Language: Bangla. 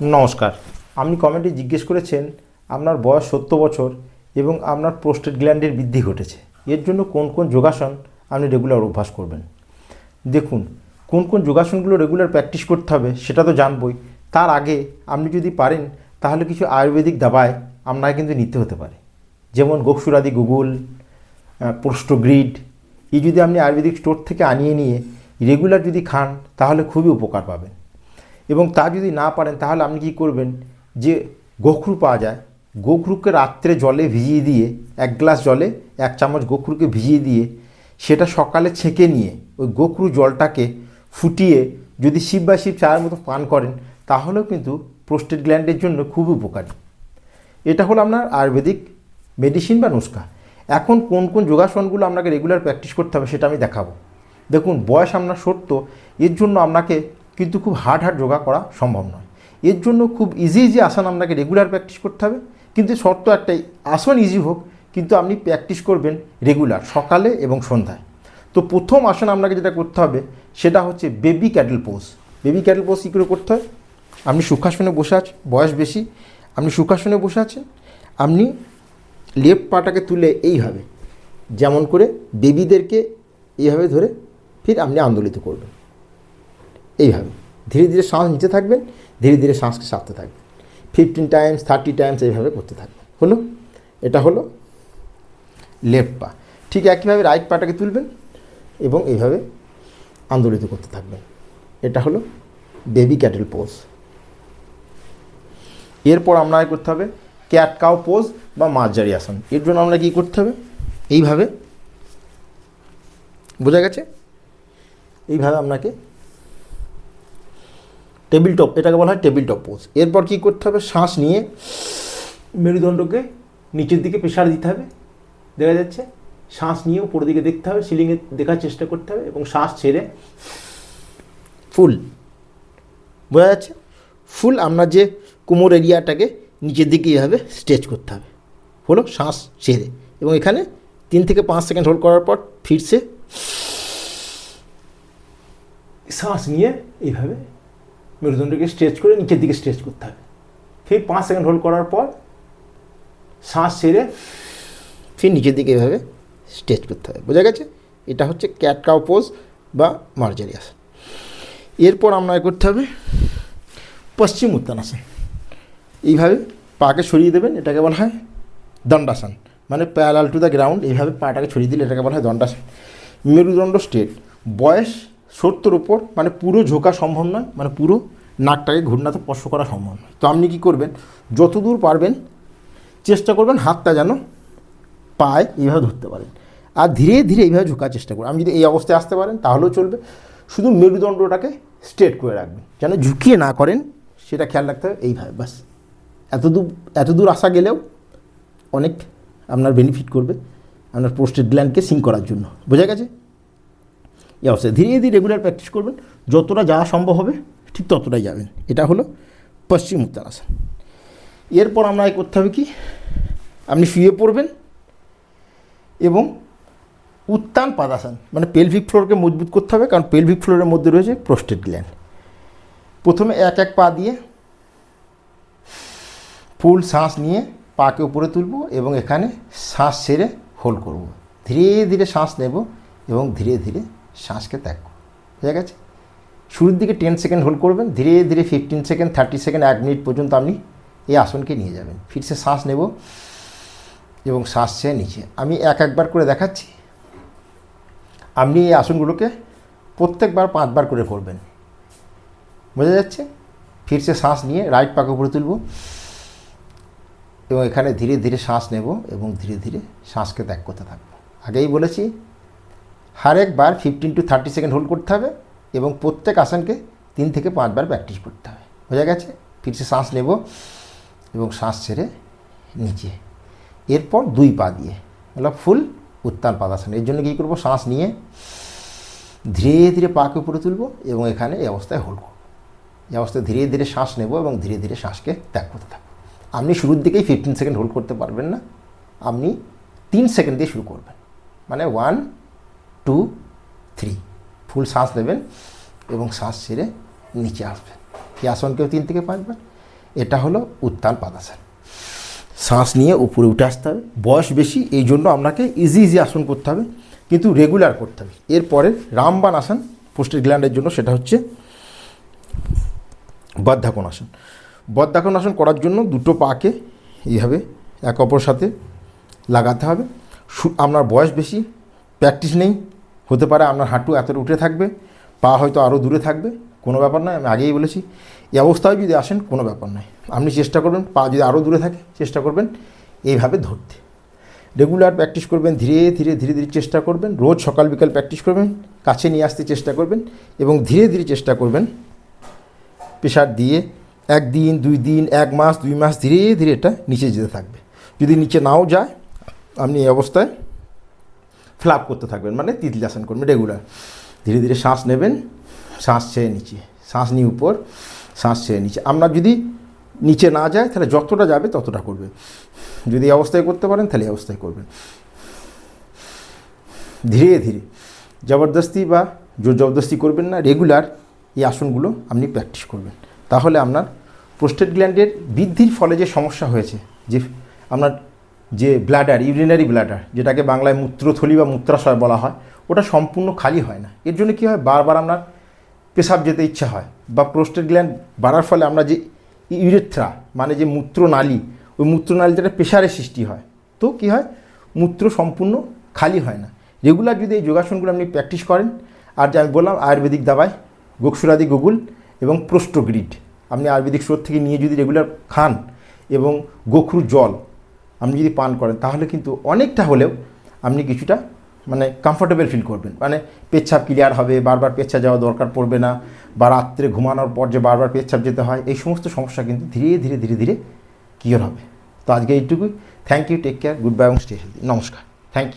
নমস্কার। আপনি কমেন্টে জিজ্ঞেস করেছেন আপনার বয়স 70 বছর এবং আপনার প্রোস্টেট গ্ল্যান্ডের বৃদ্ধি ঘটেছে, এর জন্য কোন কোন যোগাসন আপনি রেগুলার অভ্যাস করবেন। দেখুন, কোন কোন যোগাসনগুলো রেগুলার প্র্যাকটিস করতে হবে সেটা তো জানবই। তার আগে আপনি যদি পারেন তাহলে কিছু আয়ুর্বেদিক দাবায় আপনাকে কিন্তু নিতে হতে পারে, যেমন গোকসুরাদি গুগল, প্রোস্টোগ্রিড। এই যদি আপনি আয়ুর্বেদিক স্টোর থেকে আনিয়ে নিয়ে রেগুলার যদি খান তাহলে খুবই উপকার পাবেন। এবং তা যদি না পারেন তাহলে আপনি কী করবেন, যে গোখরু পাওয়া যায়, গোখরুকে রাত্রে জলে ভিজিয়ে দিয়ে 1 গ্লাস জলে 1 চামচ গোখরুকে ভিজিয়ে দিয়ে সেটা সকালে ছেঁকে নিয়ে ওই গোখরু জলটাকে ফুটিয়ে যদি শিপ বা শিপ চায়ের মতো পান করেন তাহলেও কিন্তু প্রোস্টেট গ্ল্যান্ডের জন্য খুব উপকারী। এটা হলো আপনার আয়ুর্বেদিক মেডিসিন বা নুস্খা। এখন কোন কোন যোগাসনগুলো আপনাকে রেগুলার প্র্যাকটিস করতে হবে সেটা আমি দেখাবো। দেখুন, বয়স আপনার 70, এর জন্য আপনাকে কিন্তু খুব হার্ড যোগা করা সম্ভব নয়। এর জন্য খুব ইজি আসন আপনাকে রেগুলার প্র্যাকটিস করতে হবে। কিন্তু শর্ত একটাই, আসন ইজি হোক কিন্তু আপনি প্র্যাকটিস করবেন রেগুলার সকালে এবং সন্ধ্যায়। তো প্রথম আসন আপনাকে যেটা করতে হবে সেটা হচ্ছে baby cattle pose. Baby cattle pose কী করে করতে হয়, আপনি সুখাসনে বসে আছেন, বয়স বেশি, আপনি সুখাসনে বসে আছেন, আপনি লেফট পাটাকে তুলে এইভাবে, যেমন করে বেবিদেরকে এইভাবে ধরে ফির আপনি আন্দোলিত করবেন। এইভাবে ধীরে ধীরে শ্বাস নিতে থাকবেন, ধীরে ধীরে শ্বাসকে ছাড়তে থাকবেন, 15 টাইমস 30 টাইমস এইভাবে করতে থাকবেন। হলো, এটা হলো লেফট পা। ঠিক একইভাবে রাইট পাটাকে তুলবেন এবং এইভাবে আন্দোলিত করতে থাকবেন। এটা হলো বেবি ক্যাটেল পোজ। এরপর আপনাকে করতে হবে ক্যাট কাউ পোজ বা মার্জারি আসন। এর জন্য আমরা কী করতে হবে, এইভাবে, বোঝা গেছে, এইভাবে আপনাকে টেবিল টপ, এটাকে বলা হয় টেবিল টপ পোজ। এরপর কী করতে হবে, শ্বাস নিয়ে মেরুদণ্ডকে নিচের দিকে প্রেসার দিতে হবে, দেখা যাচ্ছে, শ্বাস নিয়ে উপরের দিকে দেখতে হবে, সিলিংয়ে দেখার চেষ্টা করতে হবে এবং শ্বাস ছেড়ে ফুল, বোঝা যাচ্ছে, ফুল আপনার যে কোমর এরিয়াটাকে নিচের দিকে এইভাবে স্ট্রেচ করতে হবে। হলো, শ্বাস ছেড়ে, এবং এখানে 3 থেকে 5 সেকেন্ড হোল্ড করার পর ফিরছে শ্বাস নিয়ে এইভাবে মেরুদণ্ডকে স্ট্রেচ করে নিচের দিকে স্ট্রেচ করতে হবে। ফির 5 সেকেন্ড হোল্ড করার পর শ্বাস ছেড়ে ফির নিচের দিকে এইভাবে স্ট্রেচ করতে হবে। বোঝা গেছে, এটা হচ্ছে ক্যাট কাউ পোজ বা মার্জারি আসন। এরপর আপনাকে করতে হবে পশ্চিম উত্তানাসন। এইভাবে পাকে ছড়িয়ে দেবেন, এটাকে বলা হয় দণ্ডাসন, মানে প্যারালাল টু দ্য গ্রাউন্ড। এইভাবে পাটাকে ছড়িয়ে দিলে এটাকে বলা হয় দণ্ডাসন। মেরুদণ্ড স্ট্রেট, বয়স 70 উপর, মানে পুরো ঝোঁকা সম্ভব নয়, মানে পুরো নাকটাকে ঘূর্ণাতে স্পর্শ করা সম্ভব নয়। তো আপনি কী করবেন, যতদূর পারবেন চেষ্টা করবেন হাতটা যেন পায়ে এইভাবে ধরতে পারেন, আর ধীরে ধীরে এইভাবে ঝোঁকার চেষ্টা করুন। আপনি যদি এই অবস্থায় আসতে পারেন তাহলেও চলবে, শুধু মেরুদণ্ডটাকে স্ট্রেট করে রাখবেন, যেন ঝুঁকিয়ে না করেন সেটা খেয়াল রাখতে হবে। এইভাবে বাস, এতদূর আসা গেলেও অনেক আপনার বেনিফিট করবে আপনার প্রোস্টেট গ্ল্যান্ডকে সিঙ্ক করার জন্য। বোঝা গেছে, এই অবস্থায় ধীরে ধীরে রেগুলার প্র্যাকটিস করবেন, যতটা যাওয়া সম্ভব হবে ঠিক ততটাই যাবেন। এটা হলো পশ্চিম উত্তানাসন। এরপর আপনাকে করতে হবে কি, আপনি শুয়ে পড়বেন এবং উত্তান পাদাসন, মানে পেলভিক ফ্লোরকে মজবুত করতে হবে, কারণ পেলভিক ফ্লোরের মধ্যে রয়েছে প্রোস্টেট গ্ল্যান্ড। প্রথমে এক পা দিয়ে ফুল শ্বাস নিয়ে পাকে উপরে তুলব এবং এখানে শ্বাস ছেড়ে হোল্ড করব, ধীরে ধীরে শ্বাস নেব এবং ধীরে ধীরে শ্বাসকে ত্যাগ করব। ঠিক আছে, শুরুর দিকে 10 সেকেন্ড হোল্ড করবেন, ধীরে ধীরে 15 সেকেন্ড, 30 সেকেন্ড, 1 মিনিট পর্যন্ত আপনি এই আসনকে নিয়ে যাবেন। ফিরসে শ্বাস নেব এবং শ্বাস ছেড়ে নিচে। আমি একবার করে দেখাচ্ছি, আপনি এই আসনগুলোকে প্রত্যেকবার 5 বার করে করবেন। বোঝা যাচ্ছে, ফিরসে শ্বাস নিয়ে রাইট পাকে উপরে তুলব এবং এখানে ধীরে ধীরে শ্বাস নেব এবং ধীরে ধীরে শ্বাসকে ত্যাগ করতে থাকবো। আগেই বলেছি, হর একবার 15 to 30 সেকেন্ড হোল্ড করতে হবে এবং প্রত্যেক আসনকে 3 থেকে 5 বার প্র্যাকটিস করতে হবে। বোঝা গেছে, ফিরসে শ্বাস নেব এবং শ্বাস ছেড়ে নিচে। এরপর 2 পা দিয়ে মানে ফুল উত্তান পাদাসন। এর জন্য কী করব, শ্বাস নিয়ে ধীরে ধীরে পাকে উপরে তুলব এবং এখানে এই অবস্থায় হোল্ড করব। এই অবস্থায় ধীরে ধীরে শ্বাস নেব এবং ধীরে ধীরে শ্বাসকে ত্যাগ করতে থাকবো। আপনি শুরুর দিকেই 15 সেকেন্ড হোল্ড করতে পারবেন না, আপনি 3 সেকেন্ড দিয়ে শুরু করবেন, মানে 1 2 3 ফুল শ্বাস নেবেন এবং শ্বাস ছেড়ে নিচে আসবেন। এই আসনকেও 3 থেকে 5 বার। এটা হলো উত্তাল পাদাসন। শ্বাস নিয়ে উপরে উঠে আসতে হবে। বয়স বেশি, এই জন্য আপনাকে ইজি আসন করতে হবে, কিন্তু রেগুলার করতে হবে। এরপরে রামবান আসন প্রোস্টেট গ্ল্যান্ডের জন্য, সেটা হচ্ছে বদ্ধাকোনাসন। বদ্ধাকোনাসন করার জন্য দুটো পাকে এইভাবে এক অপর সাথে লাগাতে হবে। আপনার বয়স বেশি, প্র্যাকটিস নেই, হতে পারে আপনার হাঁটু এতটা উঠে থাকবে, পা হয়তো আরও দূরে থাকবে, কোনো ব্যাপার নয়। আমি আগেই বলেছি, এই অবস্থায় যদি আসেন কোনো ব্যাপার নয়। আপনি চেষ্টা করবেন পা যদি আরও দূরে থাকে, চেষ্টা করবেন এইভাবে ধরতে। রেগুলার প্র্যাকটিস করবেন, ধীরে ধীরে ধীরে ধীরে চেষ্টা করবেন। রোজ সকাল বিকাল প্র্যাকটিস করবেন, কাছে নিয়ে আসতে চেষ্টা করবেন এবং ধীরে ধীরে চেষ্টা করবেন প্রেশার দিয়ে 1 দিন 2 দিন 1 মাস 2 মাস ধীরে ধীরে এটা নিচে যেতে থাকবে। যদি নিচে নাও যায়, আপনি এই অবস্থায় ফ্ল্যাপ করতে থাকবেন, মানে তিতলাসন করবেন রেগুলার। ধীরে ধীরে শ্বাস নেবেন, শ্বাস ছেড়ে নিচে, শ্বাস নিয়ে উপর, শ্বাস ছেড়ে নিচে। আপনার যদি নিচে না যায় তাহলে যতটা যাবে ততটা করবেন। যদি এই অবস্থায় করতে পারেন তাহলে এই অবস্থায় করবেন। ধীরে ধীরে, জবরদস্তি বা জোর জবরদস্তি করবেন না। রেগুলার এই আসনগুলো আপনি প্র্যাকটিস করবেন, তাহলে আপনার প্রোস্টেট গ্ল্যান্ডের বৃদ্ধির ফলে যে সমস্যা হয়েছে, যে আপনার যে ব্লাডার, ইউরিনারি ব্লাডার, যেটাকে বাংলায় মূত্রথলি বা মূত্রাশয় বলা হয়, ওটা সম্পূর্ণ খালি হয় না। এর জন্য কী হয়, বারবার আপনার পেশাব যেতে ইচ্ছা হয়, বা প্রোস্টেট গ্ল্যান্ড বাড়ার ফলে আমরা যে ইউরেথ্রা মানে যে মূত্রনালী, ওই মূত্রনালীতে প্রেশারের সৃষ্টি হয়। তো কী হয়, মূত্র সম্পূর্ণ খালি হয় না। রেগুলার যদি এই যোগাসনগুলো আপনি প্র্যাকটিস করেন, আর যে আমি বললাম আয়ুর্বেদিক দাবায় গোকসুরাদি গুগুল এবং প্রোস্টোগ্রিড আপনি আয়ুর্বেদিক স্টোর থেকে নিয়ে যদি রেগুলার খান এবং গোখরু জল আপনি যদি পান করেন, তাহলে কিন্তু অনেকটা হলেও আপনি কিছুটা মানে কমফোর্টেবল ফিল করবেন। মানে পেচ্ছাপ ক্লিয়ার হবে, বারবার পেচ্ছাপ যাওয়া দরকার পড়বে না, বা রাত্রে ঘুমানোর পর যে বারবার পেচ্ছাপ যেতে হয়, এই সমস্ত সমস্যা কিন্তু ধীরে ধীরে ধীরে ধীরে ক্লিয়ার হবে। তো আজকে এইটুকুই। Thank you, take care, goodbye এবং স্টে হেলদি। নমস্কার, থ্যাংক ইউ।